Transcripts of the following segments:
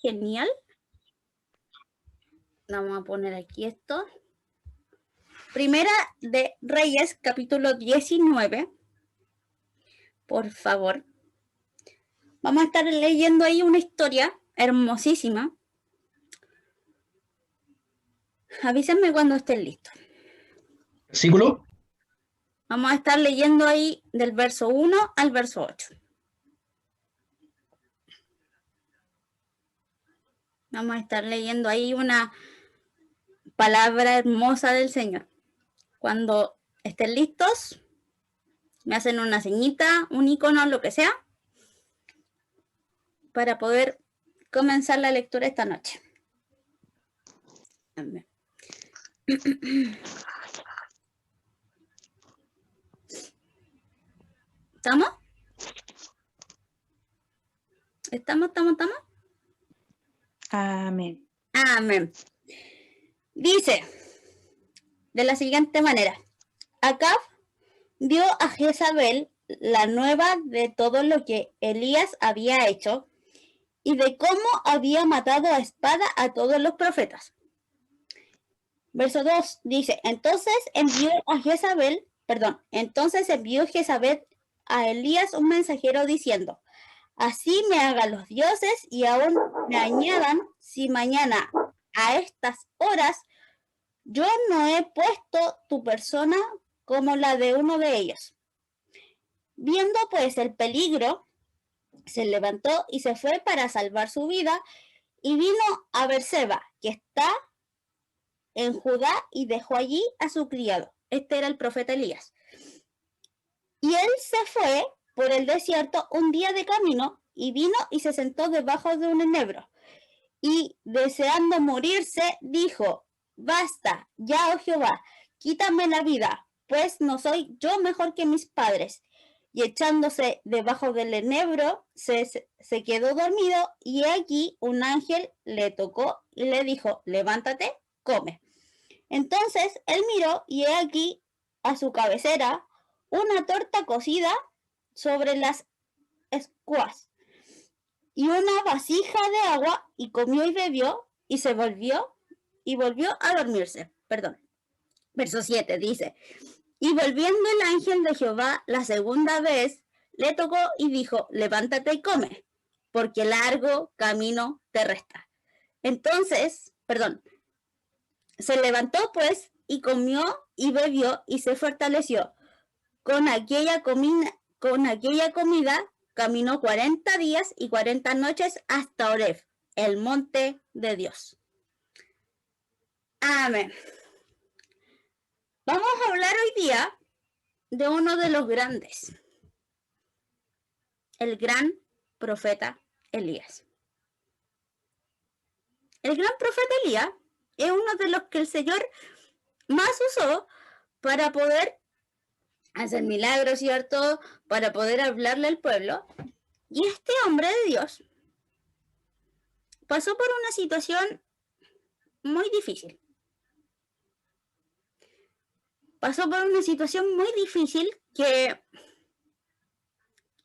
genial. Vamos a poner aquí esto. Primera de Reyes, capítulo 19. Por favor. Vamos a estar leyendo ahí una historia hermosísima. Avísenme cuando estén listos. ¿Versículo? Vamos a estar leyendo ahí del verso 1 al verso 8. Vamos a estar leyendo ahí una palabra hermosa del Señor. Cuando estén listos, me hacen una ceñita, un icono, lo que sea, para poder comenzar la lectura esta noche. ¿Estamos? ¿Estamos? Amén. Amén. Dice de la siguiente manera: Acab dio a Jezabel la nueva de todo lo que Elías había hecho y de cómo había matado a espada a todos los profetas. Verso 2 dice: entonces envió Jezabel a Elías un mensajero diciendo: así me hagan los dioses y aún me añadan si mañana a estas horas yo no he puesto tu persona como la de uno de ellos. Viendo pues el peligro, se levantó y se fue para salvar su vida y vino a Berseba, que está en Judá, y dejó allí a su criado. Este era el profeta Elías. Y él se fue por el desierto un día de camino y vino y se sentó debajo de un enebro. Y deseando morirse, dijo: basta, ya, oh Jehová, quítame la vida, pues no soy yo mejor que mis padres. Y echándose debajo del enebro, se quedó dormido, y aquí un ángel le tocó y le dijo: levántate, come. Entonces él miró, y he aquí a su cabecera una torta cocida sobre las escuas y una vasija de agua, y comió y bebió, y volvió a dormirse. Verso 7 dice: y volviendo el ángel de Jehová la segunda vez, le tocó y dijo: levántate y come, porque largo camino te resta. Entonces, se levantó pues, y comió y bebió, y se fortaleció. Con aquella comida caminó 40 días y 40 noches hasta Oreb, el monte de Dios. Amén. Vamos a hablar hoy día de uno de los grandes, el gran profeta Elías. El gran profeta Elías es uno de los que el Señor más usó para poder hacer milagros, ¿cierto? Para poder hablarle al pueblo. Y este hombre de Dios pasó por una situación muy difícil. Pasó por una situación muy difícil que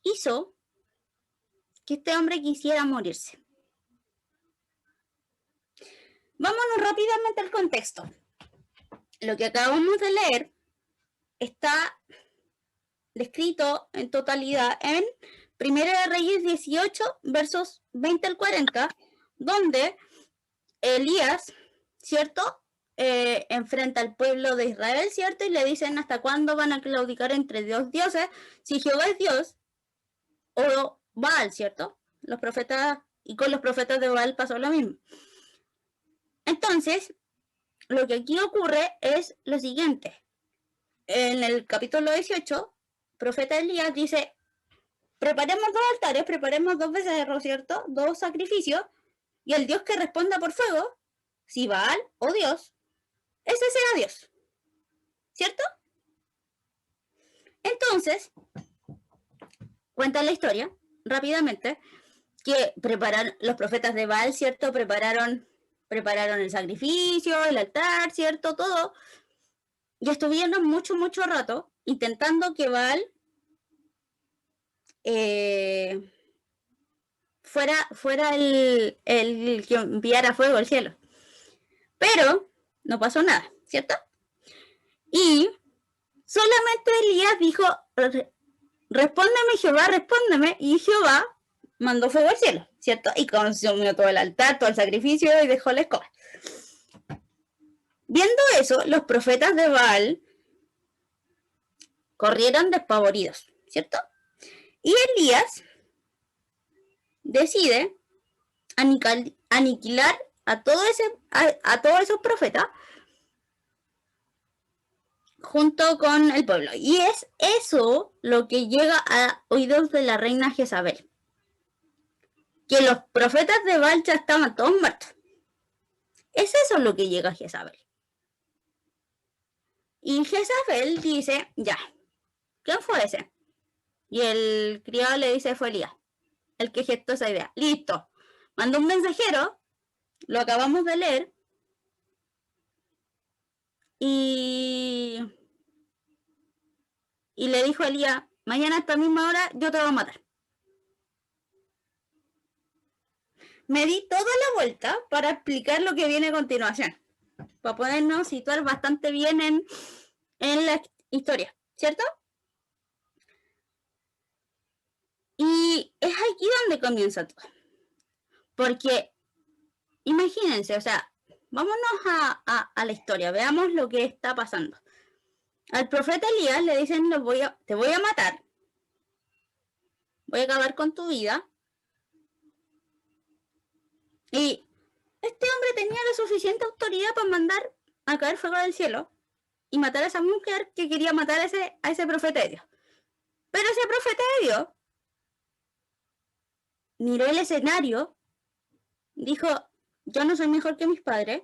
hizo que este hombre quisiera morirse. Vámonos rápidamente al contexto. Lo que acabamos de leer está descrito en totalidad en Primera de Reyes 18, versos 20 al 40, donde Elías, ¿cierto?, enfrenta al pueblo de Israel, ¿cierto? Y le dicen: ¿hasta cuándo van a claudicar entre dioses? Si Jehová es Dios o Baal, ¿cierto? Los profetas, y con los profetas de Baal pasó lo mismo. Entonces, lo que aquí ocurre es lo siguiente. En el capítulo 18, profeta Elías dice: preparemos 2 altares, preparemos 2 becerros, ¿cierto? 2 sacrificios, y el Dios que responda por fuego, si Baal o Dios, ese será Dios, ¿cierto? Entonces, cuenta la historia, rápidamente, que los profetas de Baal, ¿cierto? Prepararon el sacrificio, el altar, ¿cierto? Todo. Y estuvieron mucho rato intentando que Baal fuera el que enviara fuego al cielo. Pero no pasó nada, ¿cierto? Y solamente Elías dijo, respóndeme Jehová, respóndeme, y Jehová mandó fuego al cielo, ¿cierto? Y consumió todo el altar, todo el sacrificio y dejó la escoba. Viendo eso, los profetas de Baal corrieron despavoridos, ¿cierto? Y Elías decide aniquilar a todos esos profetas junto con el pueblo. Y es eso lo que llega a oídos de la reina Jezabel. Que los profetas de Baal ya estaban todos muertos. Es eso lo que llega a Jezabel. Y Jezabel dice, ya, ¿quién fue ese? Y el criado le dice, fue Elías, el que gestó esa idea. Listo. Mandó un mensajero, lo acabamos de leer, y le dijo a Elías, mañana a esta misma hora yo te voy a matar. Me di toda la vuelta para explicar lo que viene a continuación, para podernos situar bastante bien en la historia, ¿cierto? Y es aquí donde comienza todo. Porque, imagínense, o sea, vámonos a la historia, veamos lo que está pasando. Al profeta Elías le dicen, te voy a matar, voy a acabar con tu vida. Y este hombre tenía la suficiente autoridad para mandar a caer fuego del cielo y matar a esa mujer que quería matar a ese profeta de Dios. Pero ese profeta de Dios miró el escenario, dijo, yo no soy mejor que mis padres,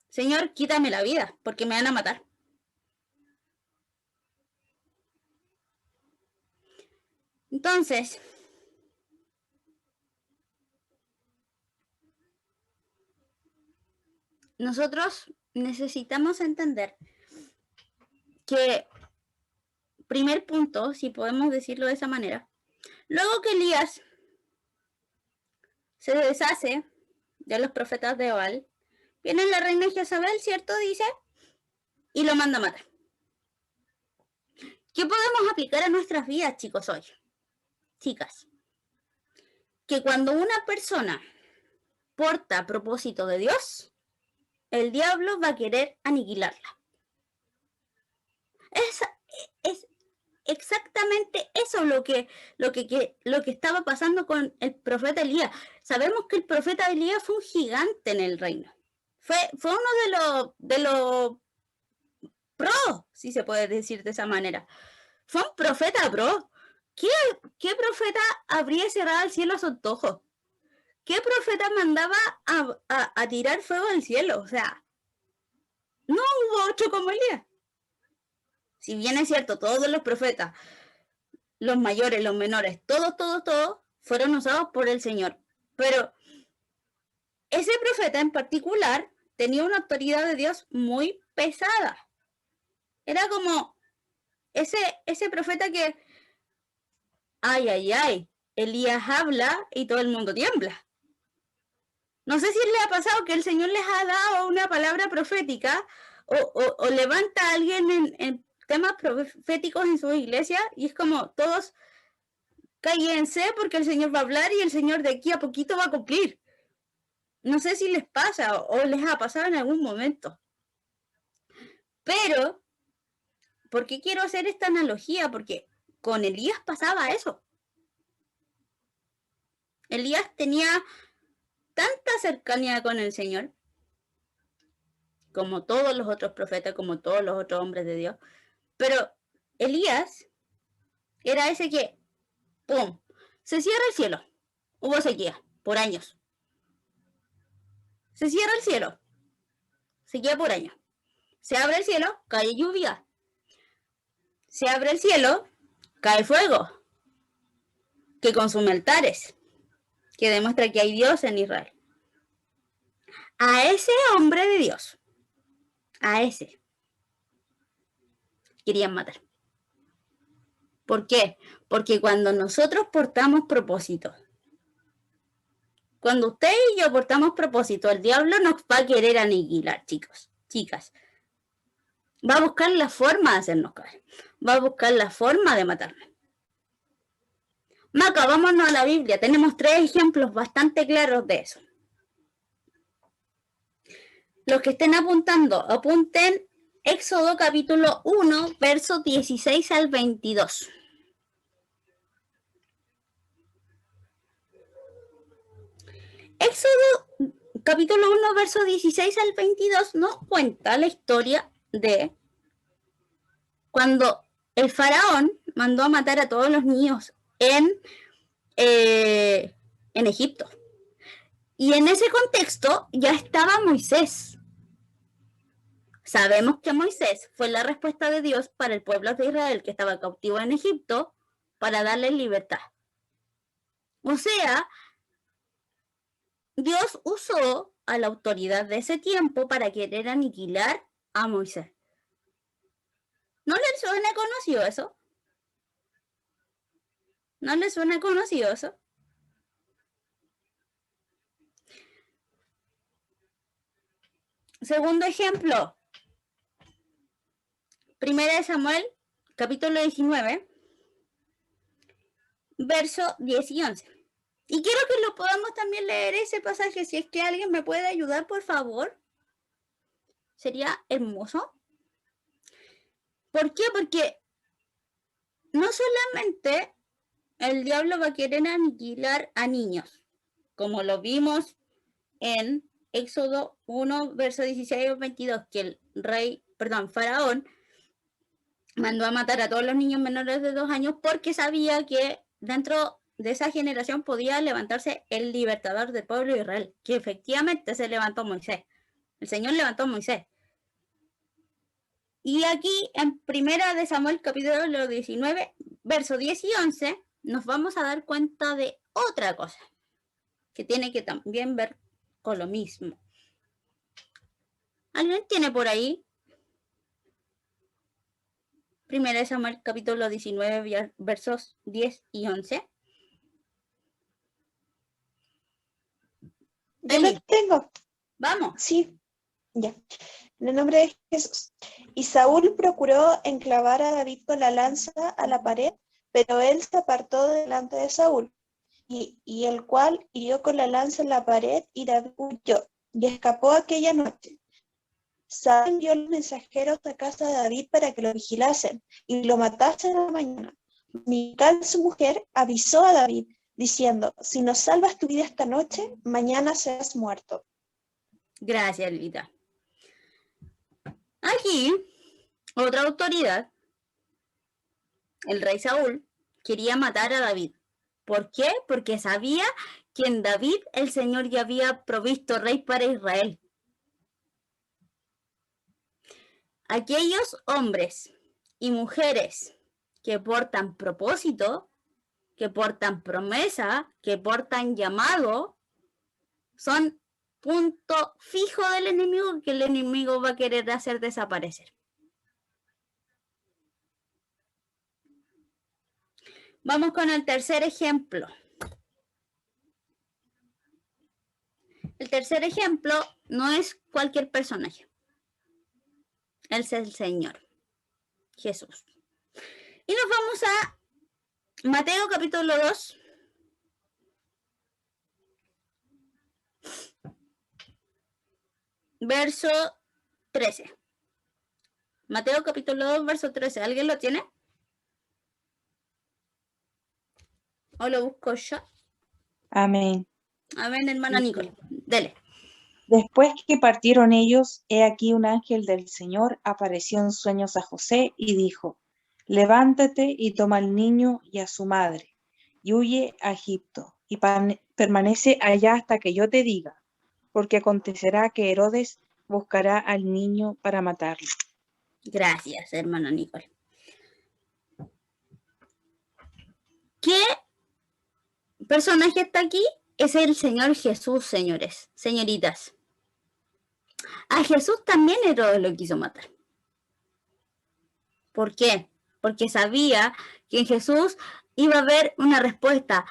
Señor, quítame la vida, porque me van a matar. Entonces, nosotros necesitamos entender que, primer punto, si podemos decirlo de esa manera, luego que Elías se deshace de los profetas de Baal, viene la reina Jezabel, ¿cierto? Dice, y lo manda a matar. ¿Qué podemos aplicar a nuestras vidas, chicos, hoy? Chicas, que cuando una persona porta propósito de Dios, el diablo va a querer aniquilarla. Es exactamente eso lo que estaba pasando con el profeta Elías. Sabemos que el profeta Elías fue un gigante en el reino. Fue uno de los pro, si se puede decir de esa manera. Fue un profeta pro. ¿Qué profeta habría cerrado el cielo a su antojo? ¿Qué profeta mandaba a tirar fuego del cielo? O sea, no hubo otro como Elías. Si bien es cierto, todos los profetas, los mayores, los menores, todos fueron usados por el Señor. Pero ese profeta en particular tenía una autoridad de Dios muy pesada. Era como ese profeta que, ay, Elías habla y todo el mundo tiembla. No sé si le ha pasado que el Señor les ha dado una palabra profética o levanta a alguien en temas proféticos en su iglesia y es como todos cállense porque el Señor va a hablar y el Señor de aquí a poquito va a cumplir. No sé si les pasa o les ha pasado en algún momento. Pero, ¿por qué quiero hacer esta analogía? Porque con Elías pasaba eso. Elías tenía tanta cercanía con el Señor, como todos los otros profetas, como todos los otros hombres de Dios. Pero Elías era ese que, ¡pum!, se cierra el cielo. Hubo sequía por años. Se cierra el cielo. Sequía por años. Se abre el cielo, cae lluvia. Se abre el cielo, cae fuego, que consume altares, que demuestra que hay Dios en Israel. A ese hombre de Dios, a ese, querían matar. ¿Por qué? Porque cuando nosotros portamos propósito, cuando usted y yo portamos propósito, el diablo nos va a querer aniquilar, chicos, chicas. Va a buscar la forma de hacernos caer. Va a buscar la forma de matarnos. Maca, vámonos a la Biblia. Tenemos 3 ejemplos bastante claros de eso. Los que estén apuntando, apunten Éxodo capítulo 1, versos 16 al 22. Éxodo capítulo 1, versos 16 al 22 nos cuenta la historia de cuando el faraón mandó a matar a todos los niños en Egipto. Y en ese contexto ya estaba Moisés. Sabemos que Moisés fue la respuesta de Dios para el pueblo de Israel que estaba cautivo en Egipto para darle libertad. O sea, Dios usó a la autoridad de ese tiempo para querer aniquilar a Moisés. ¿No les suena conocido eso? ¿No les suena conocido eso? Segundo ejemplo. Primera de Samuel, capítulo 19, verso 10 y 11. Y quiero que lo podamos también leer ese pasaje. Si es que alguien me puede ayudar, por favor. Sería hermoso. ¿Por qué? Porque no solamente el diablo va a querer aniquilar a niños, como lo vimos en Éxodo 1, verso 16 al 22, que el faraón mandó a matar a todos los niños menores de 2 años porque sabía que dentro de esa generación podía levantarse el libertador del pueblo de Israel, que efectivamente se levantó Moisés. El Señor levantó a Moisés. Y aquí en Primera de Samuel, capítulo 19, verso 10 y 11, nos vamos a dar cuenta de otra cosa que tiene que también ver con lo mismo. ¿Alguien tiene por ahí? Primera de Samuel, capítulo 19, versos 10 y 11. Yo lo tengo. Vamos. Sí, ya. En el nombre de Jesús. Y Saúl procuró enclavar a David con la lanza a la pared, pero él se apartó delante de Saúl, y el cual hirió con la lanza en la pared, y David huyó, y escapó aquella noche. Saúl envió los mensajeros a casa de David para que lo vigilasen, y lo matasen a la mañana. Mical, su mujer, avisó a David, diciendo, si no salvas tu vida esta noche, mañana serás muerto. Gracias, Elvita. Aquí, otra autoridad, el rey Saúl, quería matar a David. ¿Por qué? Porque sabía que en David el Señor ya había provisto rey para Israel. Aquellos hombres y mujeres que portan propósito, que portan promesa, que portan llamado, son punto fijo del enemigo que el enemigo va a querer hacer desaparecer. Vamos con el tercer ejemplo. El tercer ejemplo no es cualquier personaje. Es el Señor, Jesús. Y nos vamos a Mateo capítulo 2. Verso 13. Mateo capítulo 2, verso 13. ¿Alguien lo tiene? ¿O lo busco yo? Amén. Amén, hermana Nicole. Dele. Después que partieron ellos, he aquí un ángel del Señor apareció en sueños a José y dijo, levántate y toma al niño y a su madre, y huye a Egipto, y permanece allá hasta que yo te diga, porque acontecerá que Herodes buscará al niño para matarlo. Gracias, hermana Nicole. ¿Qué personaje está aquí? Es el Señor Jesús, señores, señoritas. A Jesús también Herodes lo quiso matar. ¿Por qué? porque sabía que en Jesús iba a haber una respuesta,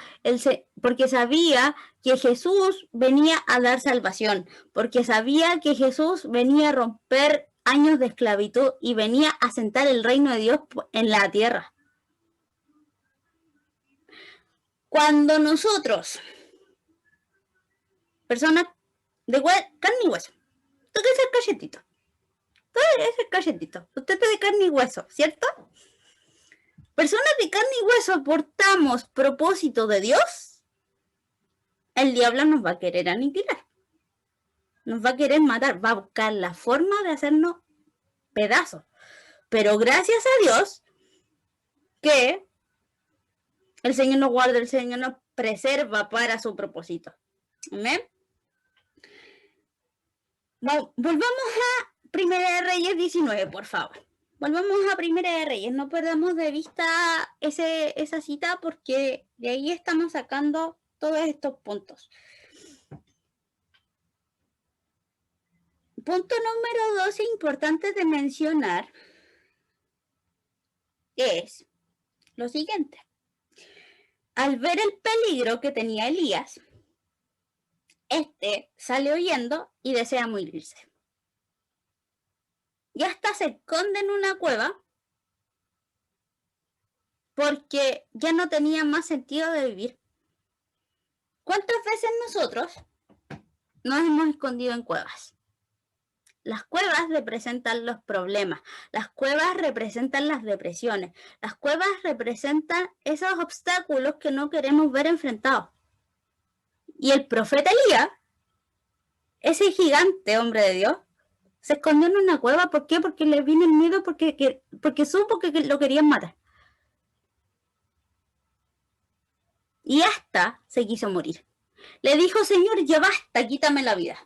porque sabía que Jesús venía a dar salvación, porque sabía que Jesús venía a romper años de esclavitud y venía a sentar el reino de Dios en la tierra. Cuando nosotros, personas de carne y hueso, tú que ser cachetito, tú eres el cachetito, usted es de carne y hueso, ¿cierto? Personas de carne y hueso aportamos propósito de Dios, el diablo nos va a querer aniquilar, nos va a querer matar, va a buscar la forma de hacernos pedazos. Pero gracias a Dios que el Señor nos guarda, el Señor nos preserva para su propósito. ¿Amén? Volvamos a Primera de Reyes 19, por favor. Volvamos a Primera de Reyes. No perdamos de vista esa cita porque de ahí estamos sacando todos estos puntos. Punto número 12 importante de mencionar es lo siguiente. Al ver el peligro que tenía Elías, sale huyendo y desea morirse. Y hasta se esconde en una cueva porque ya no tenía más sentido de vivir. ¿Cuántas veces nosotros nos hemos escondido en cuevas? Las cuevas representan los problemas, las cuevas representan las depresiones, las cuevas representan esos obstáculos que no queremos ver enfrentados. Y el profeta Elías, ese gigante hombre de Dios, se escondió en una cueva. ¿Por qué? Porque le vino el miedo, porque supo que lo querían matar. Y hasta se quiso morir. Le dijo, Señor, ya basta, quítame la vida.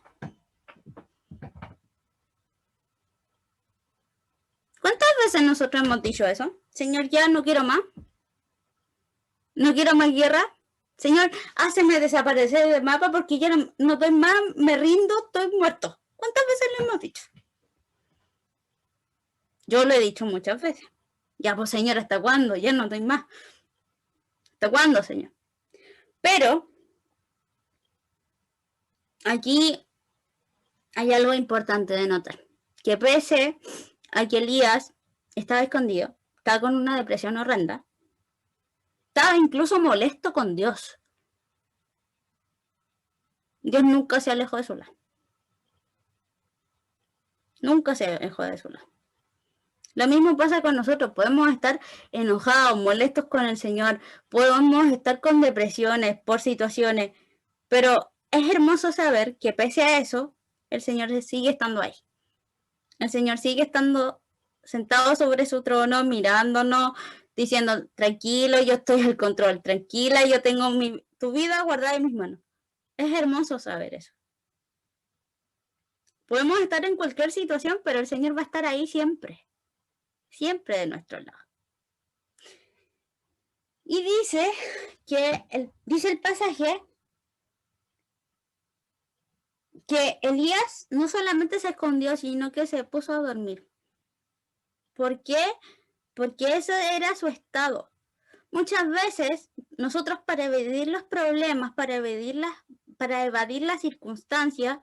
¿Cuántas veces nosotros hemos dicho eso? Señor, ya no quiero más. No quiero más guerra. Señor, háceme desaparecer del mapa porque ya no estoy más, me rindo, estoy muerto. ¿Cuántas veces lo hemos dicho? Yo lo he dicho muchas veces. Ya, pues, Señor, ¿hasta cuándo? Ya no estoy más. ¿Hasta cuándo, Señor? Pero aquí hay algo importante de notar. Que pese a que Elías estaba escondido, estaba con una depresión horrenda, estaba incluso molesto con Dios. Dios nunca se alejó de su lado. Nunca se alejó de su lado. Lo mismo pasa con nosotros. Podemos estar enojados, molestos con el Señor. Podemos estar con depresiones por situaciones. Pero es hermoso saber que pese a eso, el Señor sigue estando ahí. El Señor sigue estando sentado sobre su trono, mirándonos, diciendo, tranquilo, yo estoy al control. Tranquila, yo tengo tu vida guardada en mis manos. Es hermoso saber eso. Podemos estar en cualquier situación, pero el Señor va a estar ahí siempre. Siempre de nuestro lado. Y dice el pasaje que Elías no solamente se escondió, sino que se puso a dormir. ¿Por qué? Porque ese era su estado. Muchas veces nosotros, para evadir los problemas, para evadir las circunstancias,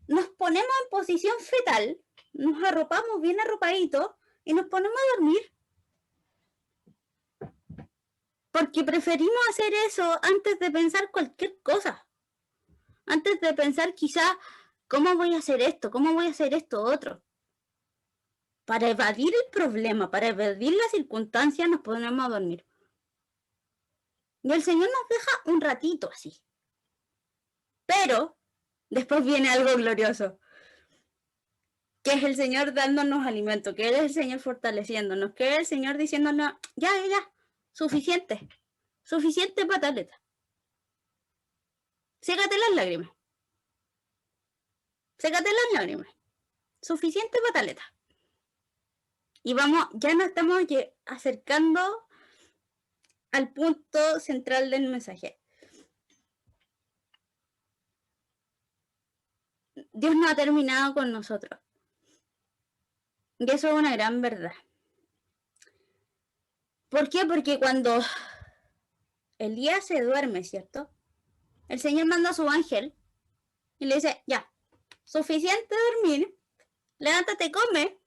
nos ponemos en posición fetal, nos arropamos bien arropaditos y nos ponemos a dormir. Porque preferimos hacer eso antes de pensar cualquier cosa. Antes de pensar quizá, ¿cómo voy a hacer esto? ¿Cómo voy a hacer esto otro? Para evadir el problema, para evadir la circunstancia, nos ponemos a dormir. Y el Señor nos deja un ratito así. Pero después viene algo glorioso. Que es el Señor dándonos alimento, que es el Señor fortaleciéndonos, que es el Señor diciéndonos, ya, suficiente pataleta. Sécate las lágrimas. Sécate las lágrimas. Suficiente pataleta. Y ya nos estamos acercando al punto central del mensaje. Dios no ha terminado con nosotros. Y eso es una gran verdad. ¿Por qué? Porque cuando Elías se duerme, ¿cierto? El Señor manda a su ángel y le dice, ya, suficiente dormir, levántate y come,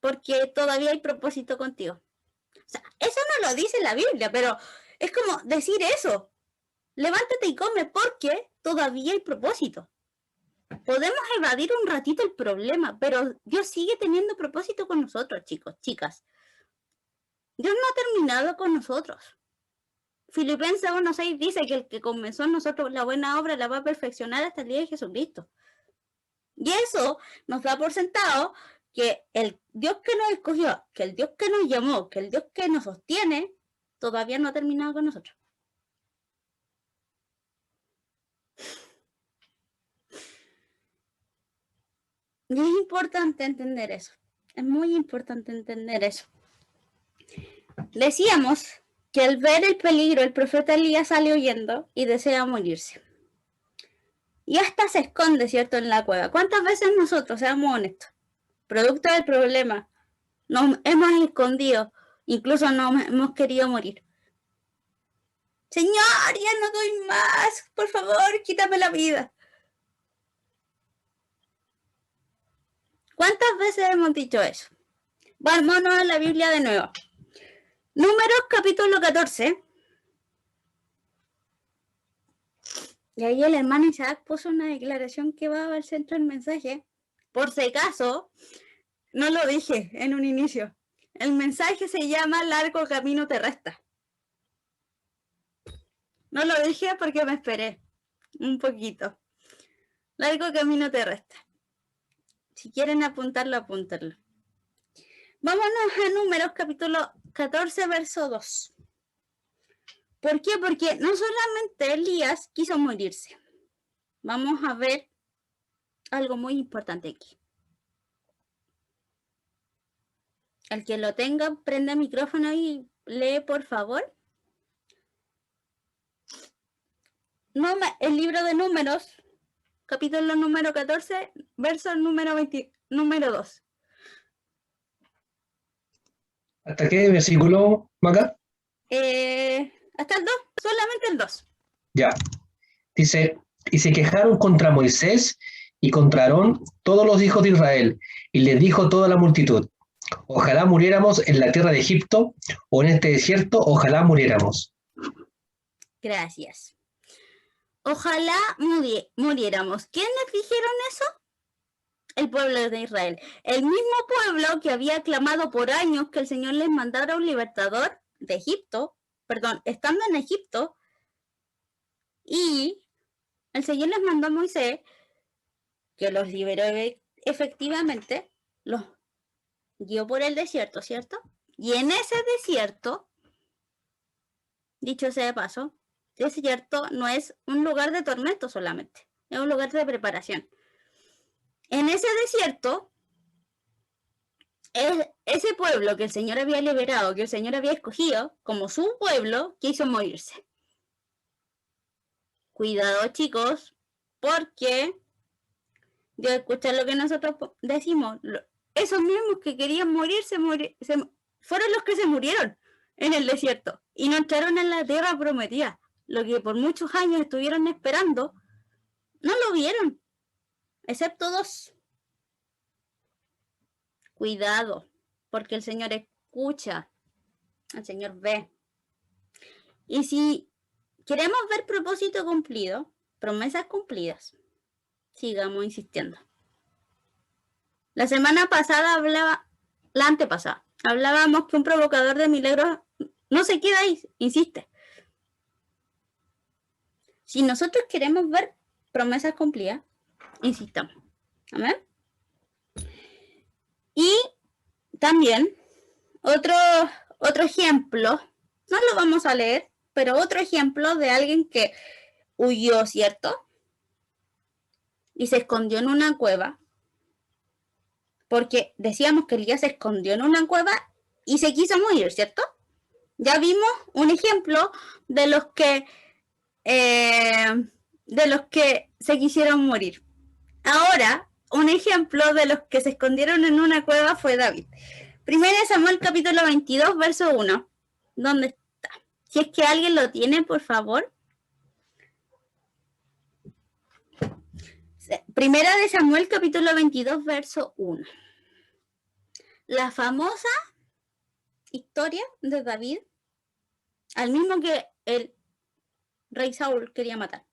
porque todavía hay propósito contigo. O sea, eso no lo dice la Biblia, pero es como decir eso. Levántate y come porque todavía hay propósito. Podemos evadir un ratito el problema, pero Dios sigue teniendo propósito con nosotros, chicos, chicas. Dios no ha terminado con nosotros. Filipenses 1:6 dice que el que comenzó en nosotros la buena obra la va a perfeccionar hasta el día de Jesucristo. Y eso nos da por sentado que el Dios que nos escogió, que el Dios que nos llamó, que el Dios que nos sostiene, todavía no ha terminado con nosotros. Y es importante entender eso. Es muy importante entender eso. Decíamos que al ver el peligro, el profeta Elías sale huyendo y desea morirse. Y hasta se esconde, ¿cierto?, en la cueva. ¿Cuántas veces nosotros, seamos honestos, producto del problema, nos hemos escondido, incluso nos hemos querido morir? Señor, ya no doy más, por favor, quítame la vida. ¿Cuántas veces hemos dicho eso? Vámonos a la Biblia de nuevo. Números capítulo 14. Y ahí el hermano Isaac puso una declaración que va al centro del mensaje. Por si acaso, no lo dije en un inicio. El mensaje se llama Largo Camino Te Resta. No lo dije porque me esperé un poquito. Largo Camino Te Resta. Si quieren apuntarlo, apúntenlo. Vámonos a Números capítulo 14, verso 2. ¿Por qué? Porque no solamente Elías quiso morirse. Vamos a ver algo muy importante aquí. El que lo tenga, prenda el micrófono y lee, por favor. El libro de Números, capítulo número 14, verso número 2. ¿Hasta qué versículo, Maca? Hasta el 2, solamente el 2. Ya. Dice, y se quejaron contra Moisés y contra Aarón todos los hijos de Israel, y les dijo toda la multitud, ojalá muriéramos en la tierra de Egipto, o en este desierto, ojalá muriéramos. Gracias. Ojalá muriéramos. ¿Quiénes dijeron eso? El pueblo de Israel. El mismo pueblo que había clamado por años que el Señor les mandara un libertador de Egipto, estando en Egipto, y el Señor les mandó a Moisés, que los liberó efectivamente, los guió por el desierto, ¿cierto? Y en ese desierto, dicho sea de paso, desierto no es un lugar de tormento solamente, es un lugar de preparación. En ese desierto, ese pueblo que el Señor había liberado, que el Señor había escogido como su pueblo, quiso morirse. Cuidado, chicos, porque de escuchar lo que nosotros decimos, esos mismos que querían morirse fueron los que se murieron en el desierto y no entraron en la tierra prometida. Lo que por muchos años estuvieron esperando, no lo vieron, excepto 2. Cuidado, porque el Señor escucha, el Señor ve. Y si queremos ver propósito cumplido, promesas cumplidas, sigamos insistiendo. La semana pasada la antepasada, hablábamos que un provocador de milagros no se queda ahí, insiste. Si nosotros queremos ver promesas cumplidas, insistamos. Amén. Y también otro ejemplo, no lo vamos a leer, pero otro ejemplo de alguien que huyó, ¿cierto? Y se escondió en una cueva, porque decíamos que Elías se escondió en una cueva y se quiso morir, ¿cierto? Ya vimos un ejemplo de los que se quisieron morir. Ahora, un ejemplo de los que se escondieron en una cueva fue David. Primera de Samuel capítulo 22, verso 1. ¿Dónde está? Si es que alguien lo tiene, por favor. Primera de Samuel capítulo 22, verso 1. La famosa historia de David, al mismo que el rey Saúl quería matar.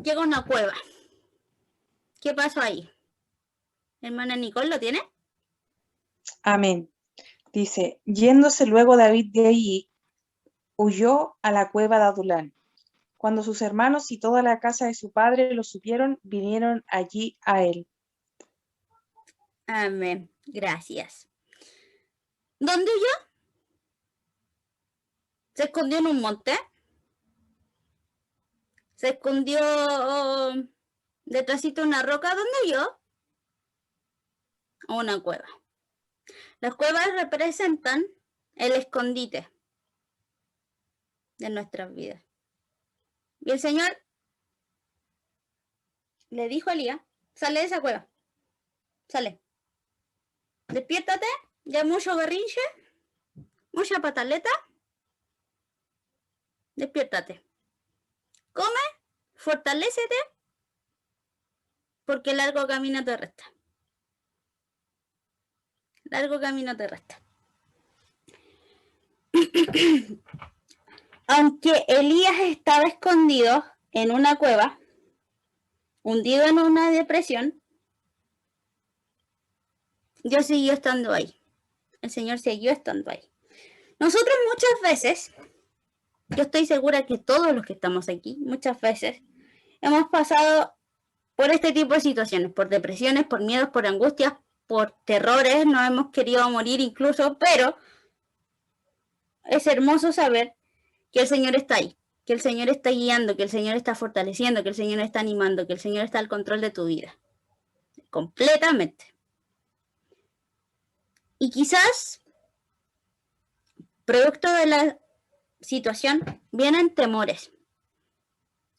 Llega a una cueva. ¿Qué pasó ahí? Hermana Nicole, ¿lo tiene? Amén. Dice, yéndose luego David de allí, huyó a la cueva de Adulán. Cuando sus hermanos y toda la casa de su padre lo supieron, vinieron allí a él. Amén. Gracias. ¿Dónde huyó? ¿Se escondió en un monte? ¿Se escondió detrásito de una roca? ¿Dónde huyó? A una cueva. Las cuevas representan el escondite de nuestras vidas. Y el Señor le dijo a Elías, sale de esa cueva, sale. Despiértate, ya mucho berrinche, mucha pataleta. Despiértate. Come, fortalécete, porque largo camino te resta. Largo camino te resta. Aunque Elías estaba escondido en una cueva, hundido en una depresión, Dios siguió estando ahí. El Señor siguió estando ahí. Nosotros muchas veces, yo estoy segura que todos los que estamos aquí, muchas veces, hemos pasado por este tipo de situaciones, por depresiones, por miedos, por angustias, por terrores, nos hemos querido morir incluso, pero es hermoso saber que el Señor está ahí, que el Señor está guiando, que el Señor está fortaleciendo, que el Señor está animando, que el Señor está al control de tu vida. Completamente. Y quizás, producto de la situación, vienen temores.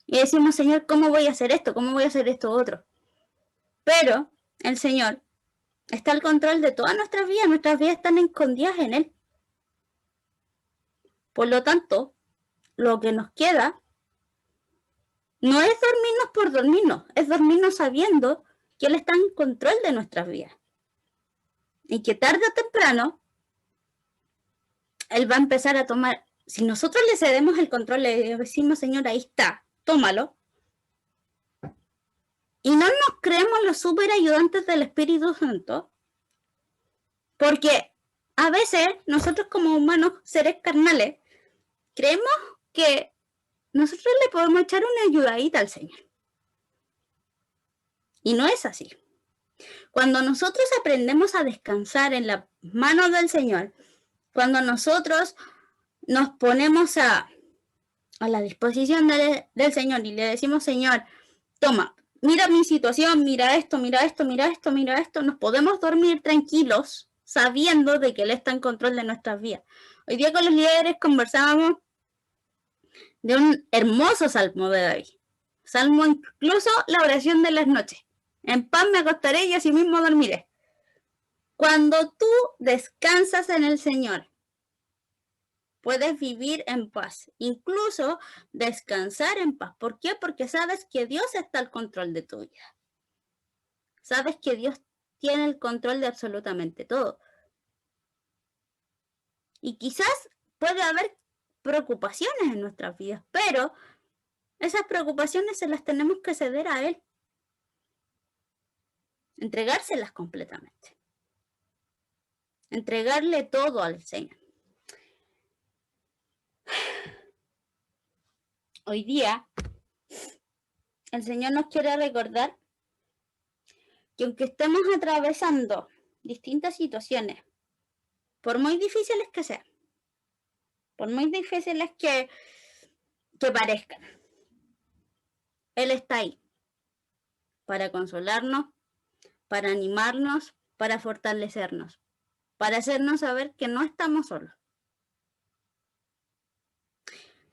Y decimos, Señor, ¿cómo voy a hacer esto? ¿Cómo voy a hacer esto otro? Pero el Señor está al control de todas nuestras vidas están escondidas en Él. Por lo tanto, lo que nos queda no es dormirnos por dormirnos, es dormirnos sabiendo que Él está en control de nuestras vidas. Y que tarde o temprano, Él va a empezar a tomar, si nosotros le cedemos el control, le decimos, Señor, ahí está, tómalo. Y no nos creemos los super ayudantes del Espíritu Santo, porque a veces nosotros como humanos, seres carnales, creemos que nosotros le podemos echar una ayudadita al Señor. Y no es así. Cuando nosotros aprendemos a descansar en las manos del Señor, cuando nosotros nos ponemos a la disposición del Señor y le decimos, Señor, toma, mira mi situación, mira esto, mira esto, mira esto, mira esto, nos podemos dormir tranquilos sabiendo de que Él está en control de nuestras vidas. Hoy día con los líderes conversábamos de un hermoso salmo de David. Salmo incluso la oración de las noches. En paz me acostaré y así mismo dormiré. Cuando tú descansas en el Señor, puedes vivir en paz, incluso descansar en paz. ¿Por qué? Porque sabes que Dios está al control de tu vida. Sabes que Dios tiene el control de absolutamente todo. Y quizás puede haber preocupaciones en nuestras vidas, pero esas preocupaciones se las tenemos que ceder a Él. Entregárselas completamente. Entregarle todo al Señor. Hoy día, el Señor nos quiere recordar que aunque estemos atravesando distintas situaciones, por muy difíciles que sean, por muy difíciles que parezcan, Él está ahí para consolarnos, para animarnos, para fortalecernos, para hacernos saber que no estamos solos.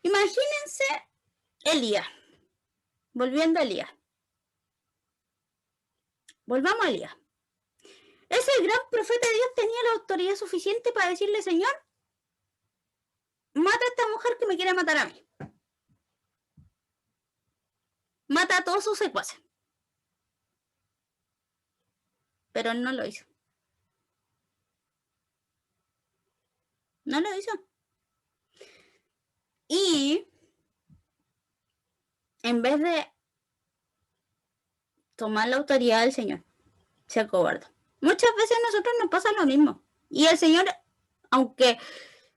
Imagínense Elías, volviendo a Elías. Volvamos a Elías. el gran profeta de Dios tenía la autoridad suficiente para decirle, Señor, mata a esta mujer que me quiere matar a mí. Mata a todos sus secuaces. Pero él no lo hizo. No lo hizo. Y en vez de tomar la autoridad del Señor, se acobardó. Muchas veces a nosotros nos pasa lo mismo. Y el Señor, aunque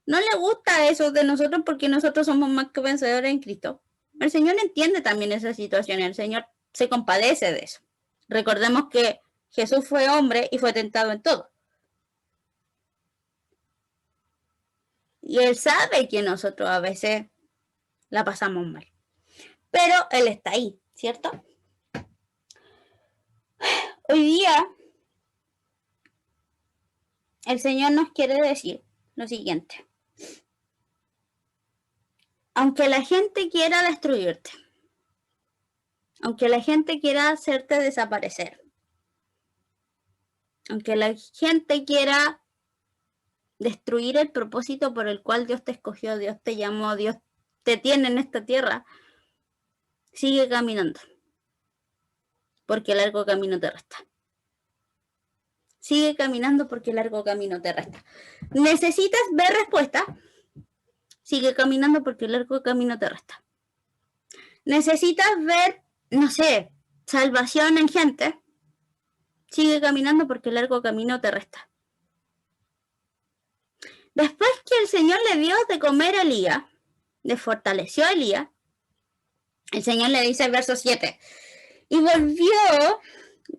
no le gusta eso de nosotros porque nosotros somos más que vencedores en Cristo, el Señor entiende también esa situación y el Señor se compadece de eso. Recordemos que Jesús fue hombre y fue tentado en todo. Y Él sabe que nosotros a veces la pasamos mal. Pero Él está ahí, ¿cierto? Hoy día, el Señor nos quiere decir lo siguiente. Aunque la gente quiera destruirte, aunque la gente quiera hacerte desaparecer, aunque la gente quiera destruir el propósito por el cual Dios te escogió, Dios te llamó, Dios te tiene en esta tierra, sigue caminando, porque el largo camino te resta. Sigue caminando porque el largo camino te resta. ¿Necesitas ver respuesta? Sigue caminando porque el largo camino te resta. ¿Necesitas ver, no sé, salvación en gente? Sigue caminando porque el largo camino te resta. Después que el Señor le dio de comer a Elías, le fortaleció a Elías, el Señor le dice verso 7, y volvió,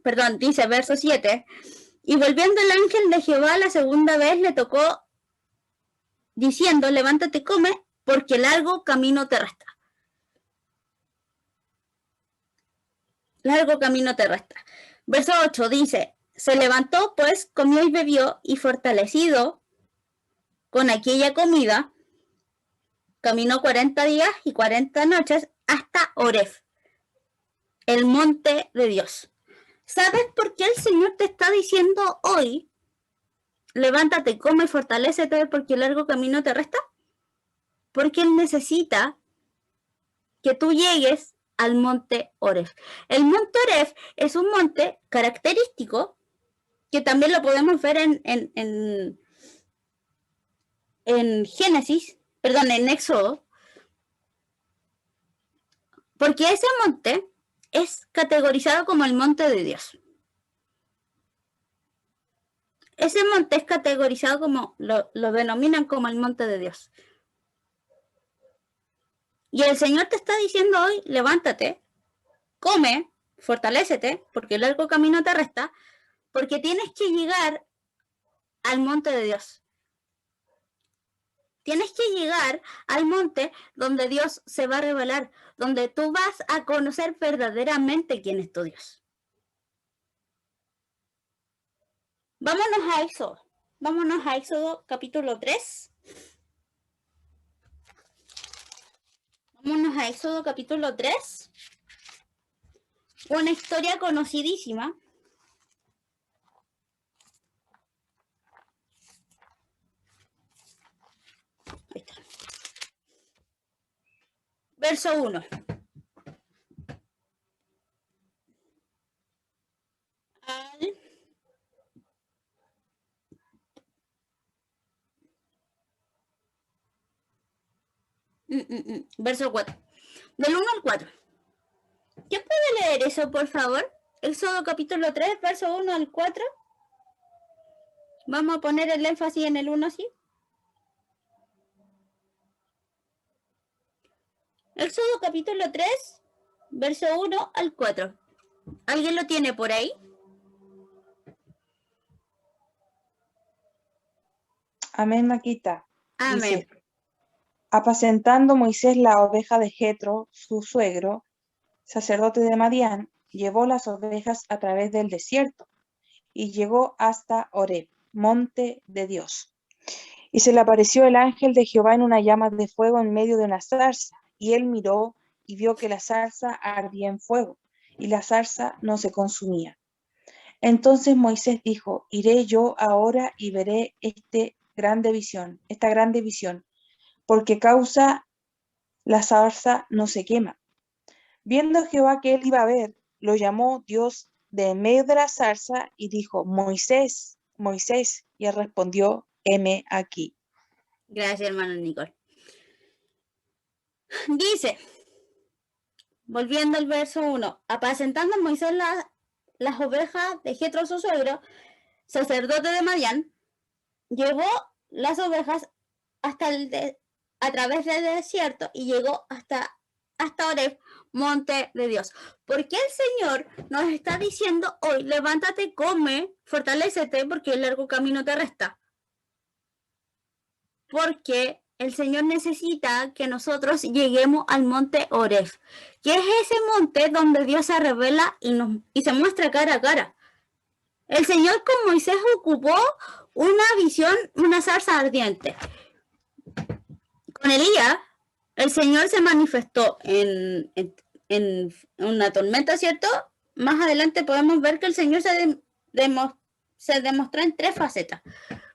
perdón, dice verso 7, y volviendo el ángel de Jehová la segunda vez le tocó diciendo, levántate, come, porque largo camino te resta. Largo camino te resta. Verso 8 dice, se levantó pues, comió y bebió, y fortalecido con aquella comida, caminó 40 días y 40 noches hasta Horeb, el monte de Dios. ¿Sabes por qué el Señor te está diciendo hoy, levántate, come y fortalécete porque el largo camino te resta? Porque Él necesita que tú llegues al monte Horeb. El monte Horeb es un monte característico que también lo podemos ver en Génesis, perdón, en Éxodo, porque ese monte es categorizado como el monte de Dios. Ese monte es categorizado como, lo denominan como el monte de Dios. Y el Señor te está diciendo hoy, levántate, come, fortalécete, porque el largo camino te resta, porque tienes que llegar al monte de Dios. Tienes que llegar al monte donde Dios se va a revelar, donde tú vas a conocer verdaderamente quién es tu Dios. Vámonos a Éxodo. Vámonos a Éxodo capítulo 3. Vámonos a Éxodo capítulo 3. Una historia conocidísima. Ahí está. Verso 1. Verso 4. Del 1 al 4. ¿Quién puede leer eso, por favor? Éxodo capítulo 3, verso 1 al 4. Vamos a poner el énfasis en el 1 así. Éxodo capítulo 3, verso 1 al 4. ¿Alguien lo tiene por ahí? Amén, Maquita. Amén. Dice, apacentando Moisés la oveja de Jetro, su suegro, sacerdote de Madián, llevó las ovejas a través del desierto y llegó hasta Horeb, monte de Dios. Y se le apareció el ángel de Jehová en una llama de fuego en medio de una zarza, y él miró y vio que la zarza ardía en fuego, y la zarza no se consumía. Entonces Moisés dijo, iré yo ahora y veré esta grande visión, porque causa la zarza no se quema. Viendo Jehová que él iba a ver, lo llamó Dios de en medio de la zarza y dijo, Moisés, Moisés, y él respondió, heme aquí. Gracias, hermano Nicole. Dice, volviendo al verso 1, apacentando Moisés las ovejas de Jetro su suegro, sacerdote de Madián, llevó las ovejas a través del desierto y llegó hasta Oreb, monte de Dios. ¿Por qué el Señor nos está diciendo hoy, levántate, come, fortalécete, porque el largo camino te resta? Porque el Señor necesita que nosotros lleguemos al monte Oreb, que es ese monte donde Dios se revela y se muestra cara a cara. El Señor con Moisés ocupó una visión, una zarza ardiente. Con Elías, el Señor se manifestó en una tormenta, ¿cierto? Más adelante podemos ver que el Señor se demostró en 3 facetas.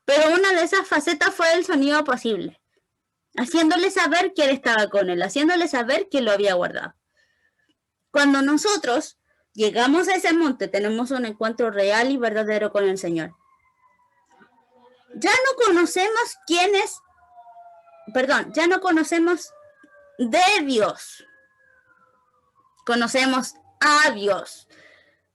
Pero una de esas facetas fue el sonido apacible, haciéndole saber que Él estaba con él, haciéndole saber que lo había guardado. Cuando nosotros llegamos a ese monte, tenemos un encuentro real y verdadero con el Señor. Ya no conocemos ya no conocemos de Dios. Conocemos a Dios.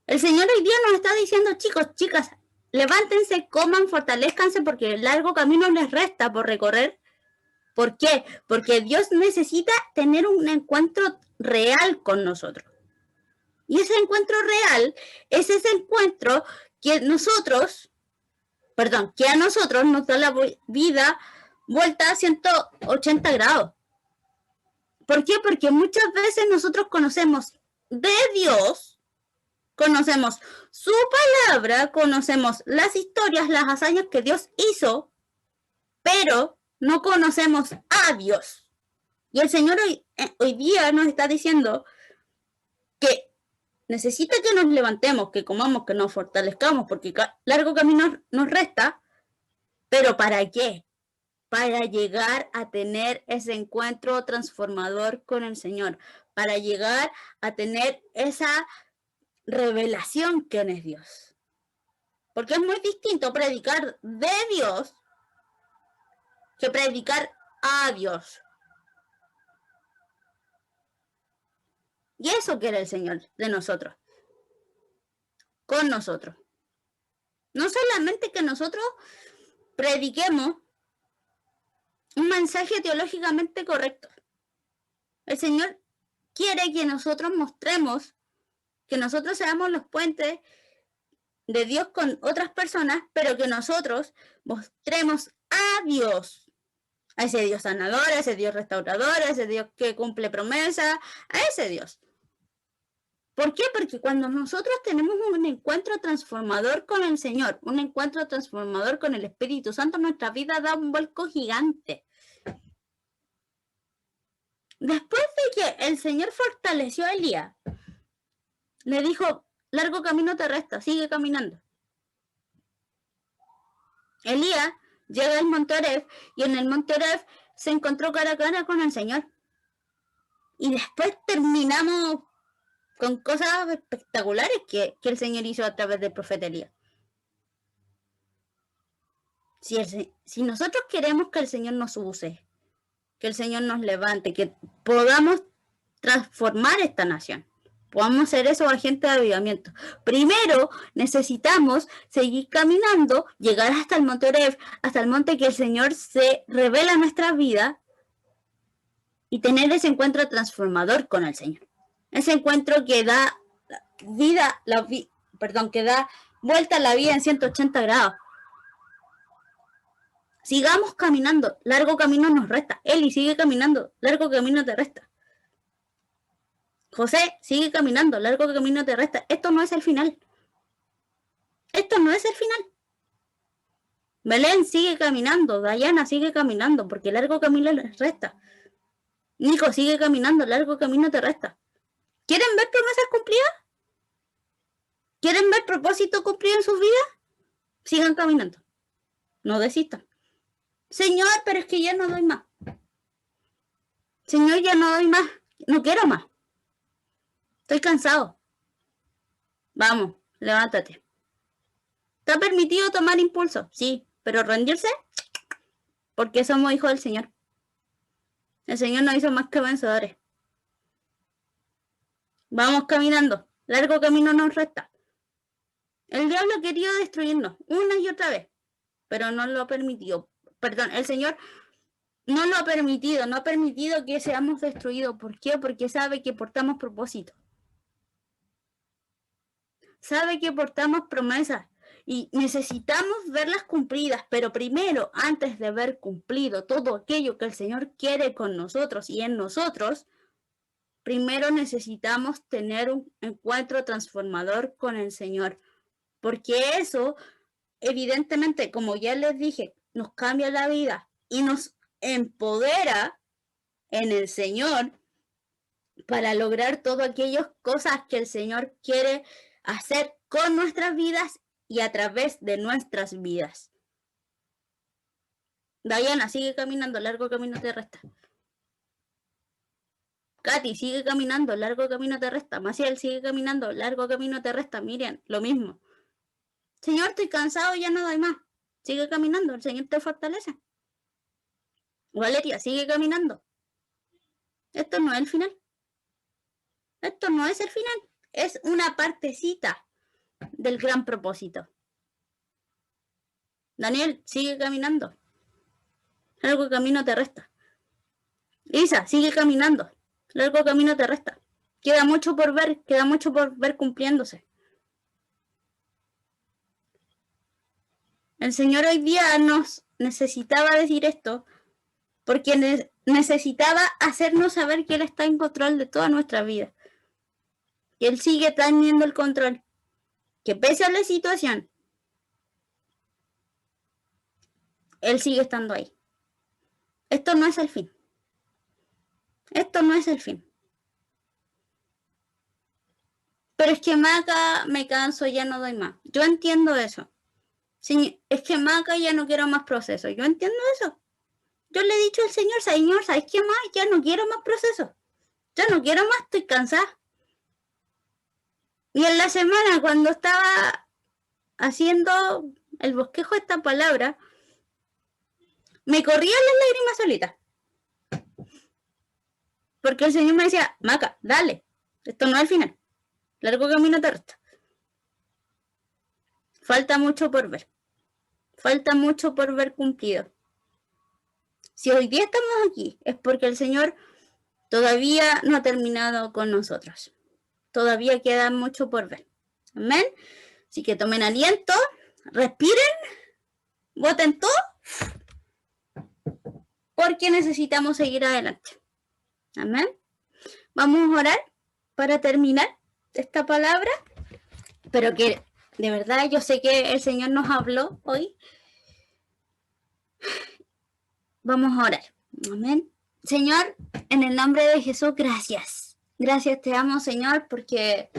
El Señor hoy día nos está diciendo, chicos, chicas, levántense, coman, fortalezcanse, porque el largo camino les resta por recorrer. ¿Por qué? Porque Dios necesita tener un encuentro real con nosotros. Y ese encuentro real es ese encuentro que a nosotros nos da la vida vuelta a 180 grados. ¿Por qué? Porque muchas veces nosotros conocemos de Dios, conocemos su palabra, conocemos las historias, las hazañas que Dios hizo, pero no conocemos a Dios. Y el Señor hoy día nos está diciendo que necesita que nos levantemos, que comamos, que nos fortalezcamos, porque largo camino nos resta. ¿Pero para qué? Para llegar a tener ese encuentro transformador con el Señor, para llegar a tener esa revelación que es Dios. Porque es muy distinto predicar de Dios que predicar a Dios. Y eso quiere el Señor de nosotros, con nosotros. No solamente que nosotros prediquemos un mensaje teológicamente correcto. El Señor quiere que nosotros mostremos, que nosotros seamos los puentes de Dios con otras personas, pero que nosotros mostremos a Dios, a ese Dios sanador, a ese Dios restaurador, a ese Dios que cumple promesas, a ese Dios. ¿Por qué? Porque cuando nosotros tenemos un encuentro transformador con el Señor, un encuentro transformador con el Espíritu Santo, nuestra vida da un vuelco gigante. Después de que el Señor fortaleció a Elías, le dijo, largo camino te resta, sigue caminando. Elías llega al monte Oreb y en el monte Oreb se encontró cara a cara con el Señor. Y después terminamos con cosas espectaculares que el Señor hizo a través del profeta Elías. Si nosotros queremos que el Señor nos use, que el Señor nos levante, que podamos transformar esta nación, podamos ser esos agentes de avivamiento, primero necesitamos seguir caminando, llegar hasta el monte Oreb, hasta el monte que el Señor se revela en nuestra vida y tener ese encuentro transformador con el Señor. Ese encuentro que da que da vuelta a la vida en 180 grados. Sigamos caminando, largo camino nos resta. Eli, sigue caminando, largo camino te resta. José, sigue caminando, largo camino te resta. Esto no es el final. Esto no es el final. Belén, sigue caminando. Dayana, sigue caminando, porque largo camino les resta. Nico, sigue caminando, largo camino te resta. ¿Quieren ver promesas cumplidas? ¿Quieren ver propósito cumplido en sus vidas? Sigan caminando. No desistan. Señor, pero es que ya no doy más. Señor, ya no doy más. No quiero más. Estoy cansado. Vamos, levántate. ¿Está permitido tomar impulso? Sí, pero rendirse, porque somos hijos del Señor. El Señor nos hizo más que vencedores. Vamos caminando. Largo camino nos resta. El diablo quería destruirnos una y otra vez, pero no lo ha permitido. Perdón, el Señor no lo ha permitido, no ha permitido que seamos destruidos. ¿Por qué? Porque sabe que portamos propósito. Sabe que portamos promesas y necesitamos verlas cumplidas, pero primero, antes de ver cumplido todo aquello que el Señor quiere con nosotros y en nosotros, primero necesitamos tener un encuentro transformador con el Señor, porque eso, evidentemente, como ya les dije, nos cambia la vida y nos empodera en el Señor para lograr todas aquellas cosas que el Señor quiere hacer con nuestras vidas y a través de nuestras vidas. Diana, sigue caminando, largo camino te resta. Katy, sigue caminando, largo camino te resta. Maciel, sigue caminando, largo camino te resta. Miriam, lo mismo. Señor, estoy cansado, ya no doy más. Sigue caminando, el Señor te fortalece. Valeria, sigue caminando. Esto no es el final. Esto no es el final. Es una partecita del gran propósito. Daniel, sigue caminando. Largo camino te resta. Isa, sigue caminando. Largo camino te resta. Queda mucho por ver cumpliéndose. El Señor hoy día nos necesitaba decir esto porque necesitaba hacernos saber que Él está en control de toda nuestra vida. Que Él sigue teniendo el control. Que pese a la situación, Él sigue estando ahí. Esto no es el fin. Esto no es el fin. Pero es que Maca, me canso, ya no doy más. Yo entiendo eso. Sí, es que Maca, ya no quiero más procesos. Yo entiendo eso. Yo le he dicho al Señor, ¿sabes qué más? Ya no quiero más procesos. Ya no quiero más, estoy cansada. Y en la semana, cuando estaba haciendo el bosquejo de esta palabra, me corrían las lágrimas solitas. Porque el Señor me decía, Maca, dale, esto no es el final. Largo camino te resta. Falta mucho por ver. Falta mucho por ver cumplido. Si hoy día estamos aquí, es porque el Señor todavía no ha terminado con nosotros. Todavía queda mucho por ver. Amén. Así que tomen aliento, respiren, boten todo, porque necesitamos seguir adelante. Amén. Vamos a orar para terminar esta palabra, pero que de verdad yo sé que el Señor nos habló hoy. Vamos a orar. Amén. Señor, en el nombre de Jesús, gracias. Gracias te amo, Señor, porque